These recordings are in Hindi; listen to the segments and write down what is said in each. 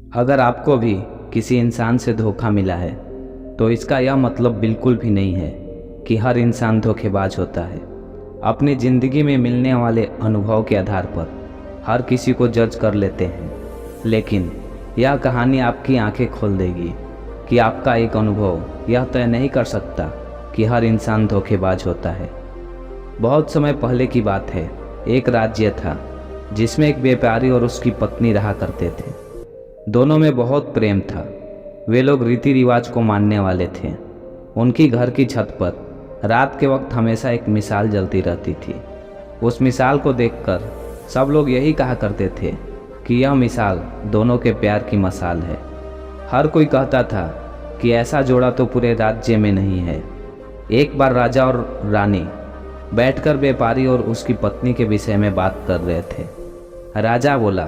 अगर आपको भी किसी इंसान से धोखा मिला है तो इसका यह मतलब बिल्कुल भी नहीं है कि हर इंसान धोखेबाज होता है। अपनी ज़िंदगी में मिलने वाले अनुभव के आधार पर हर किसी को जज कर लेते हैं, लेकिन यह कहानी आपकी आंखें खोल देगी कि आपका एक अनुभव यह तय नहीं कर सकता कि हर इंसान धोखेबाज होता है। बहुत समय पहले की बात है, एक राज्य था जिसमें एक व्यापारी और उसकी पत्नी रहा करते थे। दोनों में बहुत प्रेम था। वे लोग रीति रिवाज को मानने वाले थे। उनकी घर की छत पर रात के वक्त हमेशा एक मिसाल जलती रहती थी। उस मिसाल को देखकर सब लोग यही कहा करते थे कि यह मिसाल दोनों के प्यार की मसाल है। हर कोई कहता था कि ऐसा जोड़ा तो पूरे राज्य में नहीं है। एक बार राजा और रानी बैठकर व्यापारी और उसकी पत्नी के विषय में बात कर रहे थे। राजा बोला,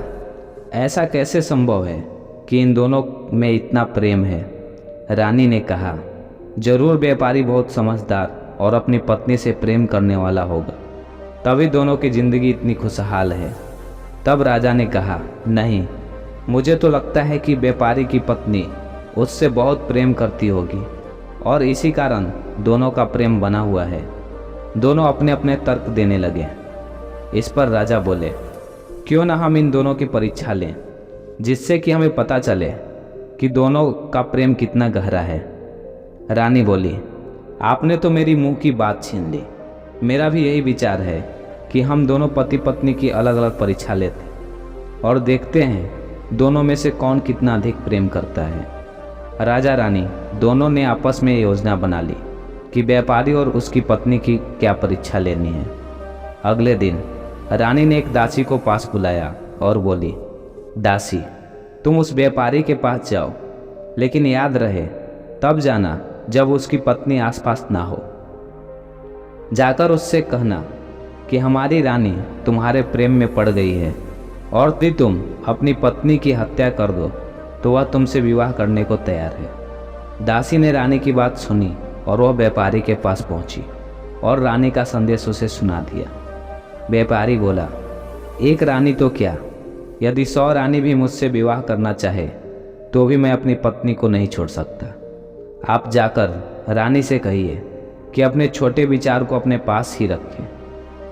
ऐसा कैसे संभव है कि इन दोनों में इतना प्रेम है? रानी ने कहा, जरूर व्यापारी बहुत समझदार और अपनी पत्नी से प्रेम करने वाला होगा, तभी दोनों की जिंदगी इतनी खुशहाल है। तब राजा ने कहा, नहीं, मुझे तो लगता है कि व्यापारी की पत्नी उससे बहुत प्रेम करती होगी और इसी कारण दोनों का प्रेम बना हुआ है। दोनों अपने अपने तर्क देने लगे। इस पर राजा बोले, क्यों ना हम इन दोनों की परीक्षा लें, जिससे कि हमें पता चले कि दोनों का प्रेम कितना गहरा है। रानी बोली, आपने तो मेरी मुंह की बात छीन ली। मेरा भी यही विचार है कि हम दोनों पति पत्नी की अलग अलग परीक्षा लेते और देखते हैं दोनों में से कौन कितना अधिक प्रेम करता है। राजा रानी दोनों ने आपस में योजना बना ली कि व्यापारी और उसकी पत्नी की क्या परीक्षा लेनी है। अगले दिन रानी ने एक दासी को पास बुलाया और बोली, दासी, तुम उस व्यापारी के पास जाओ, लेकिन याद रहे तब जाना जब उसकी पत्नी आसपास ना हो। जाकर उससे कहना कि हमारी रानी तुम्हारे प्रेम में पड़ गई है और यदि तुम अपनी पत्नी की हत्या कर दो तो वह तुमसे विवाह करने को तैयार है। दासी ने रानी की बात सुनी और वह व्यापारी के पास पहुंची और रानी का संदेश उसे सुना दिया। व्यापारी बोला, एक रानी तो क्या, यदि 100 रानी भी मुझसे विवाह करना चाहे तो भी मैं अपनी पत्नी को नहीं छोड़ सकता। आप जाकर रानी से कहिए कि अपने छोटे विचार को अपने पास ही रखें।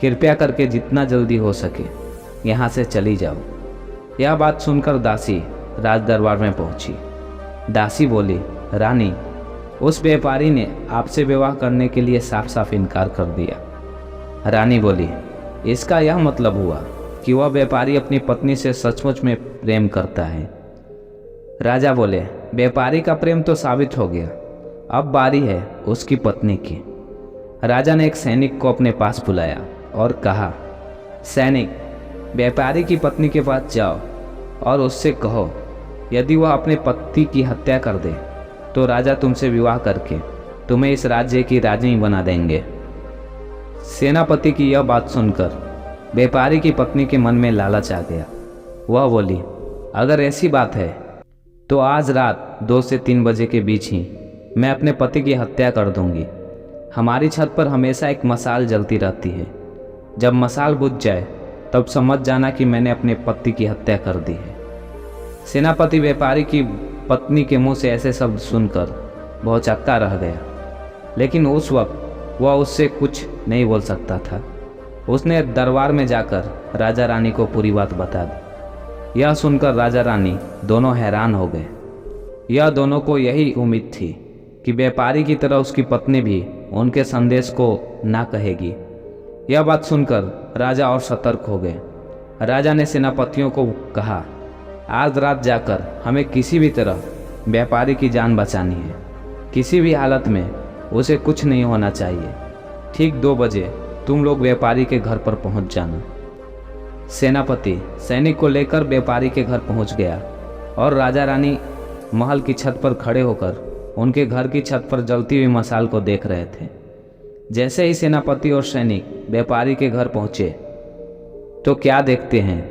कृपया करके जितना जल्दी हो सके यहाँ से चली जाओ। यह बात सुनकर दासी राज दरबार में पहुंची। दासी बोली, रानी, उस व्यापारी ने आपसे विवाह करने के लिए साफ साफ इनकार कर दिया। रानी बोली, इसका यह मतलब हुआ कि वह व्यापारी अपनी पत्नी से सचमुच में प्रेम करता है। राजा बोले, व्यापारी का प्रेम तो साबित हो गया, अब बारी है उसकी पत्नी की। राजा ने एक सैनिक को अपने पास बुलाया और कहा, सैनिक, व्यापारी की पत्नी के पास जाओ और उससे कहो यदि वह अपने पति की हत्या कर दे तो राजा तुमसे विवाह करके तुम्हें इस राज्य की रानी बना देंगे। सेनापति की यह बात सुनकर व्यापारी की पत्नी के मन में लालच आ गया। वह बोली, अगर ऐसी बात है तो आज रात 2 से 3 बजे के बीच ही मैं अपने पति की हत्या कर दूंगी। हमारी छत पर हमेशा एक मसाल जलती रहती है। जब मसाल बुझ जाए तब समझ जाना कि मैंने अपने पति की हत्या कर दी है। सेनापति व्यापारी की पत्नी के मुंह से ऐसे शब्द सुनकर भौचक्का रह गया, लेकिन उस वक्त वह उससे कुछ नहीं बोल सकता था। उसने दरबार में जाकर राजा रानी को पूरी बात बता दी। यह सुनकर राजा रानी दोनों हैरान हो गए। यह दोनों को यही उम्मीद थी कि व्यापारी की तरह उसकी पत्नी भी उनके संदेश को ना कहेगी। यह बात सुनकर राजा और सतर्क हो गए। राजा ने सेनापतियों को कहा, आज रात जाकर हमें किसी भी तरह व्यापारी की जान बचानी है। किसी भी हालत में उसे कुछ नहीं होना चाहिए। ठीक 2 बजे तुम लोग व्यापारी के घर पर पहुंच जाना। सेनापति सैनिक को लेकर व्यापारी के घर पहुंच गया और राजा रानी महल की छत पर खड़े होकर उनके घर की छत पर जलती हुई मसाल को देख रहे थे। जैसे ही सेनापति और सैनिक व्यापारी के घर पहुंचे तो क्या देखते हैं,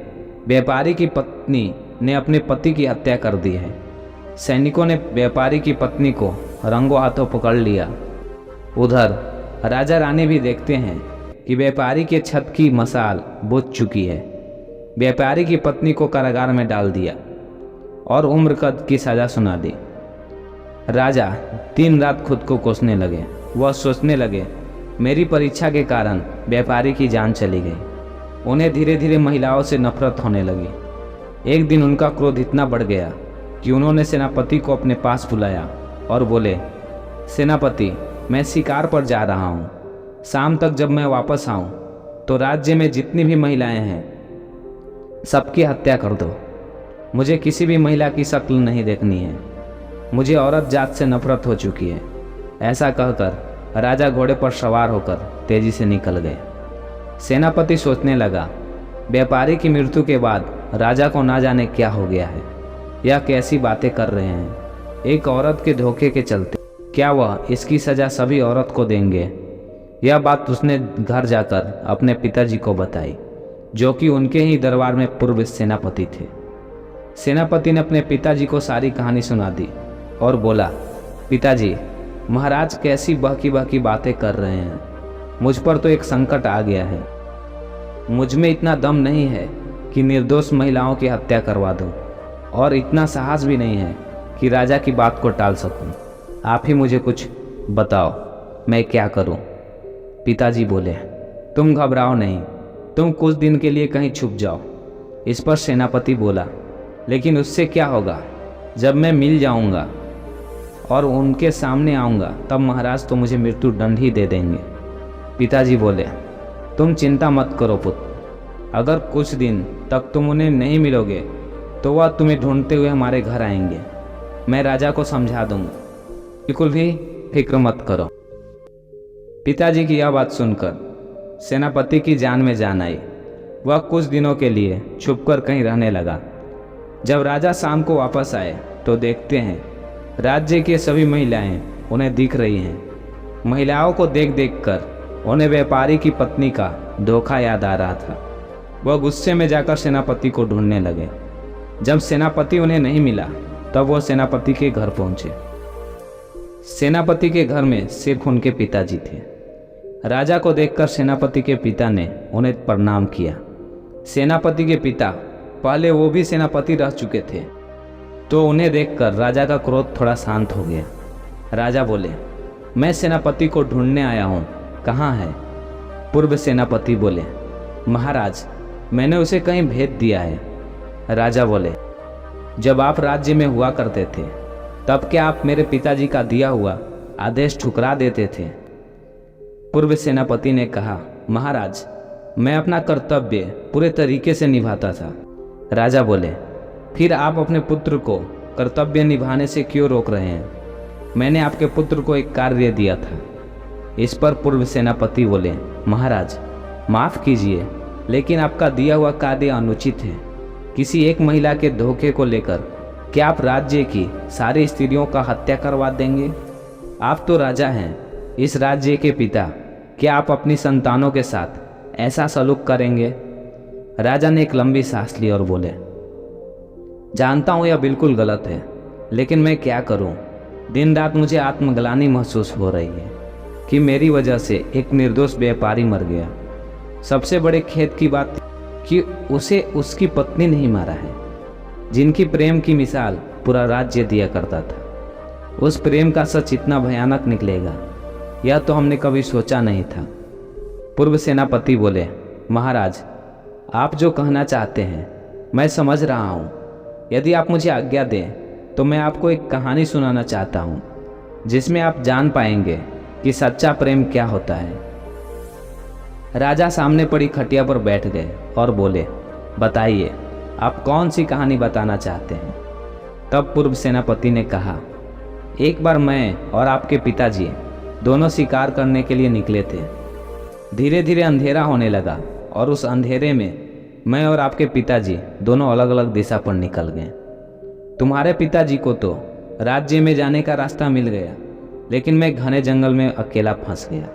व्यापारी की पत्नी ने अपने पति की हत्या कर दी है। सैनिकों ने व्यापारी की पत्नी को रंगों हाथों पकड़ लिया। उधर राजा रानी भी देखते हैं कि व्यापारी के छत की मसाल बुझ चुकी है। व्यापारी की पत्नी को कारागार में डाल दिया। और उम्र कैद की सज़ा सुना दी। राजा दिन रात खुद को कोसने लगे। वह सोचने लगे, मेरी परीक्षा के कारण व्यापारी की जान चली गई। उन्हें धीरे धीरे महिलाओं से नफरत होने लगी। एक दिन उनका क्रोध इतना बढ़ गया कि उन्होंने सेनापति को अपने पास बुलाया और बोले, सेनापति, मैं शिकार पर जा रहा हूँ। शाम तक जब मैं वापस आऊँ तो राज्य में जितनी भी महिलाएं हैं सबकी हत्या कर दो। मुझे किसी भी महिला की शक्ल नहीं देखनी है। मुझे औरत जात से नफरत हो चुकी है। ऐसा कहकर राजा घोड़े पर सवार होकर तेजी से निकल गए। सेनापति सोचने लगा, व्यापारी की मृत्यु के बाद राजा को ना जाने क्या हो गया है। यह कैसी बातें कर रहे हैं। एक औरत के धोखे के चलते क्या वह इसकी सज़ा सभी औरत को देंगे। यह बात उसने घर जाकर अपने पिताजी को बताई, जो कि उनके ही दरबार में पूर्व सेनापति थे। सेनापति ने अपने पिताजी को सारी कहानी सुना दी और बोला, पिताजी, महाराज कैसी बहकी बहकी बातें कर रहे हैं। मुझ पर तो एक संकट आ गया है। मुझ में इतना दम नहीं है कि निर्दोष महिलाओं की हत्या करवा दूं, और इतना साहस भी नहीं है कि राजा की बात को टाल सकूं। आप ही मुझे कुछ बताओ, मैं क्या करूं? पिताजी बोले, तुम घबराओ नहीं, तुम कुछ दिन के लिए कहीं छुप जाओ। इस पर सेनापति बोला, लेकिन उससे क्या होगा? जब मैं मिल जाऊंगा और उनके सामने आऊंगा तब महाराज तो मुझे मृत्यु दंड ही दे देंगे। पिताजी बोले, तुम चिंता मत करो पुत्र। अगर कुछ दिन तक तुम उन्हें नहीं मिलोगे तो वह तुम्हें ढूंढते हुए हमारे घर आएंगे। मैं राजा को समझा दूंगा, बिल्कुल भी फिक्र मत करो। पिताजी की यह बात सुनकर सेनापति की जान में जान आई। वह कुछ दिनों के लिए छुपकर कहीं रहने लगा। जब राजा शाम को वापस आए तो देखते हैं राज्य की सभी महिलाएं उन्हें दिख रही हैं। महिलाओं को देख देख कर उन्हें व्यापारी की पत्नी का धोखा याद आ रहा था। वह गुस्से में जाकर सेनापति को ढूंढने लगे। जब सेनापति उन्हें नहीं मिला तब वह सेनापति के घर पहुंचे। सेनापति के घर में सिर्फ उनके पिताजी थे। राजा को देखकर सेनापति के पिता ने उन्हें प्रणाम किया। सेनापति के पिता पहले वो भी सेनापति रह चुके थे, तो उन्हें देखकर राजा का क्रोध थोड़ा शांत हो गया। राजा बोले, मैं सेनापति को ढूंढने आया हूँ, कहाँ है? पूर्व सेनापति बोले, महाराज, मैंने उसे कहीं भेज दिया है। राजा बोले, जब आप राज्य में हुआ करते थे तब क्या आप मेरे पिताजी का दिया हुआ आदेश ठुकरा देते थे? पूर्व सेनापति ने कहा, महाराज, मैं अपना कर्तव्य पूरे तरीके से निभाता था। राजा बोले, फिर आप अपने पुत्र को कर्तव्य निभाने से क्यों रोक रहे हैं? मैंने आपके पुत्र को एक कार्य दिया था। इस पर पूर्व सेनापति बोले, महाराज, माफ़ कीजिए, लेकिन आपका दिया हुआ कार्य अनुचित है। किसी एक महिला के धोखे को लेकर क्या आप राज्य की सारी स्त्रियों का हत्या करवा देंगे? आप तो राजा हैं, इस राज्य के पिता। क्या आप अपनी संतानों के साथ ऐसा सलूक करेंगे? राजा ने एक लंबी सांस ली और बोले, जानता हूँ यह बिल्कुल गलत है, लेकिन मैं क्या करूँ? दिन रात मुझे आत्मग्लानि महसूस हो रही है कि मेरी वजह से एक निर्दोष व्यापारी मर गया। सबसे बड़े खेद की बात कि उसे उसकी पत्नी नहीं मारा है, जिनकी प्रेम की मिसाल पूरा राज्य दिया करता था। उस प्रेम का सच इतना भयानक निकलेगा, यह तो हमने कभी सोचा नहीं था। पूर्व सेनापति बोले, महाराज, आप जो कहना चाहते हैं मैं समझ रहा हूँ। यदि आप मुझे आज्ञा दें तो मैं आपको एक कहानी सुनाना चाहता हूँ, जिसमें आप जान पाएंगे कि सच्चा प्रेम क्या होता है। राजा सामने पड़ी खटिया पर बैठ गए और बोले, बताइए, आप कौन सी कहानी बताना चाहते हैं? तब पूर्व सेनापति ने कहा, एक बार मैं और आपके पिताजी दोनों शिकार करने के लिए निकले थे। धीरे धीरे अंधेरा होने लगा और उस अंधेरे में मैं और आपके पिताजी दोनों अलग अलग दिशा पर निकल गए। तुम्हारे पिताजी को तो राज्य में जाने का रास्ता मिल गया, लेकिन मैं घने जंगल में अकेला फंस गया।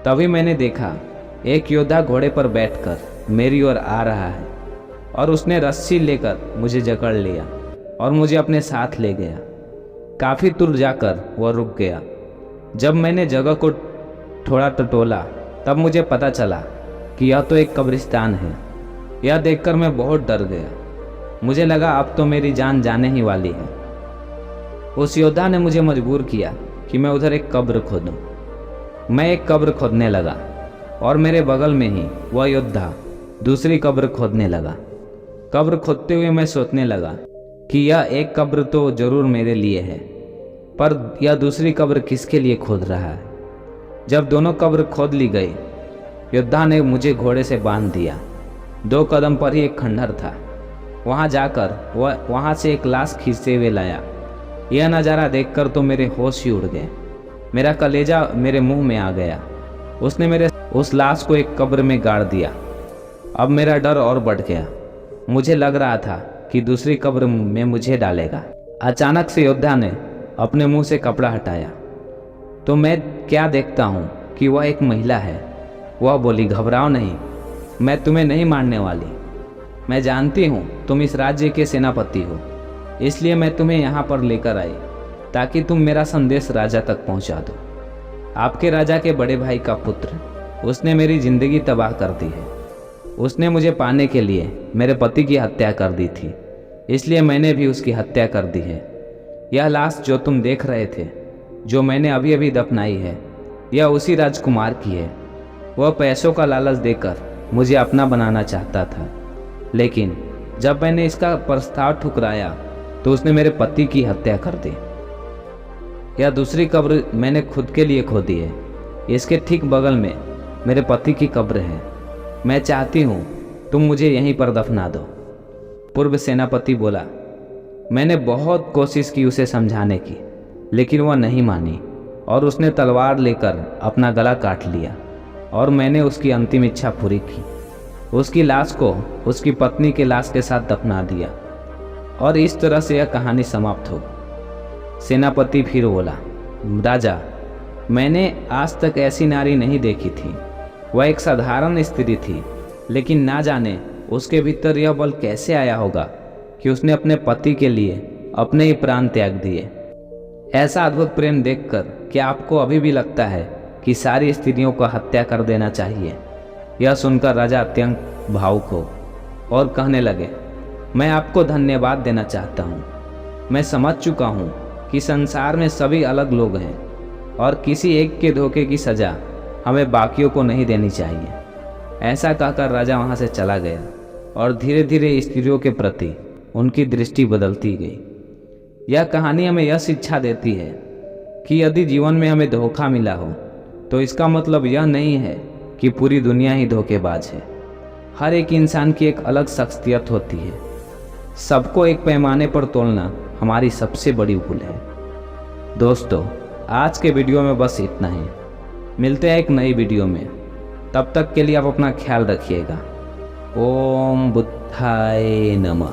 तभी मैंने देखा एक योद्धा घोड़े पर बैठकर मेरी ओर आ रहा है और उसने रस्सी लेकर मुझे जकड़ लिया और मुझे अपने साथ ले गया। काफ़ी दूर जाकर वह रुक गया। जब मैंने जगह को थोड़ा टटोला तब मुझे पता चला कि यह तो एक कब्रिस्तान है। यह देखकर मैं बहुत डर गया। मुझे लगा अब तो मेरी जान जाने ही वाली है। उस योद्धा ने मुझे मजबूर किया कि मैं उधर एक कब्र खोदूं। मैं एक कब्र खोदने लगा और मेरे बगल में ही वह योद्धा दूसरी कब्र खोदने लगा। कब्र खोदते हुए मैं सोचने लगा कि यह एक कब्र तो जरूर मेरे लिए है, पर यह दूसरी कब्र किसके लिए खोद रहा है। जब दोनों कब्र खोद ली गई, योद्धा ने मुझे घोड़े से बांध दिया। 2 कदम पर ही एक खंडहर था। वहां जाकर वह वहां से एक लाश खींचते हुए लाया। यह नज़ारा देखकर तो मेरे होश ही उड़ गए। मेरा कलेजा मेरे मुंह में आ गया। उसने मेरे उस लाश को एक कब्र में गाड़ दिया। अब मेरा डर और बढ़ गया। मुझे लग रहा था कि दूसरी कब्र में मुझे डालेगा। अचानक से योद्धा ने अपने मुंह से कपड़ा हटाया तो मैं क्या देखता हूँ कि वह एक महिला है। वह बोली, घबराओ नहीं, मैं तुम्हें नहीं मारने वाली। मैं जानती हूँ तुम इस राज्य के सेनापति हो, इसलिए मैं तुम्हें यहाँ पर लेकर आई ताकि तुम मेरा संदेश राजा तक पहुँचा दो। आपके राजा के बड़े भाई का पुत्र, उसने मेरी जिंदगी तबाह कर दी है। उसने मुझे पाने के लिए मेरे पति की हत्या कर दी थी, इसलिए मैंने भी उसकी हत्या कर दी है। यह लाश जो तुम देख रहे थे, जो मैंने अभी अभी दफनाई है, यह उसी राजकुमार की है। वह पैसों का लालच देकर मुझे अपना बनाना चाहता था, लेकिन जब मैंने इसका प्रस्ताव ठुकराया तो उसने मेरे पति की हत्या कर दी। यह दूसरी कब्र मैंने खुद के लिए खोदी है। इसके ठीक बगल में मेरे पति की कब्र है। मैं चाहती हूँ तुम मुझे यहीं पर दफना दो। पूर्व सेनापति बोला। मैंने बहुत कोशिश की उसे समझाने की, लेकिन वह नहीं मानी और उसने तलवार लेकर अपना गला काट लिया और मैंने उसकी अंतिम इच्छा पूरी की। उसकी लाश को उसकी पत्नी के लाश के साथ दफना दिया और इस तरह से यह कहानी समाप्त हो। सेनापति फिर बोला, राजा, मैंने आज तक ऐसी नारी नहीं देखी थी। वह एक साधारण स्त्री थी, लेकिन ना जाने उसके भीतर यह बल कैसे आया होगा कि उसने अपने पति के लिए अपने ही प्राण त्याग दिए। ऐसा अद्भुत प्रेम देखकर क्या आपको अभी भी लगता है कि सारी स्त्रियों को हत्या कर देना चाहिए? यह सुनकर राजा अत्यंत भावुक हो और कहने लगे, मैं आपको धन्यवाद देना चाहता हूँ। मैं समझ चुका हूँ कि संसार में सभी अलग लोग हैं और किसी एक के धोखे की सज़ा हमें बाकियों को नहीं देनी चाहिए। ऐसा कहकर राजा वहाँ से चला गया और धीरे धीरे स्त्रियों के प्रति उनकी दृष्टि बदलती गई। यह कहानी हमें यह शिक्षा देती है कि यदि जीवन में हमें धोखा मिला हो तो इसका मतलब यह नहीं है कि पूरी दुनिया ही धोखेबाज है। हर एक इंसान की एक अलग शख्सियत होती है। सबको एक पैमाने पर तोलना हमारी सबसे बड़ी भूल है। दोस्तों, आज के वीडियो में बस इतना ही। मिलते हैं एक नई वीडियो में। तब तक के लिए आप अपना ख्याल रखिएगा। ओम बुद्धाय नमः।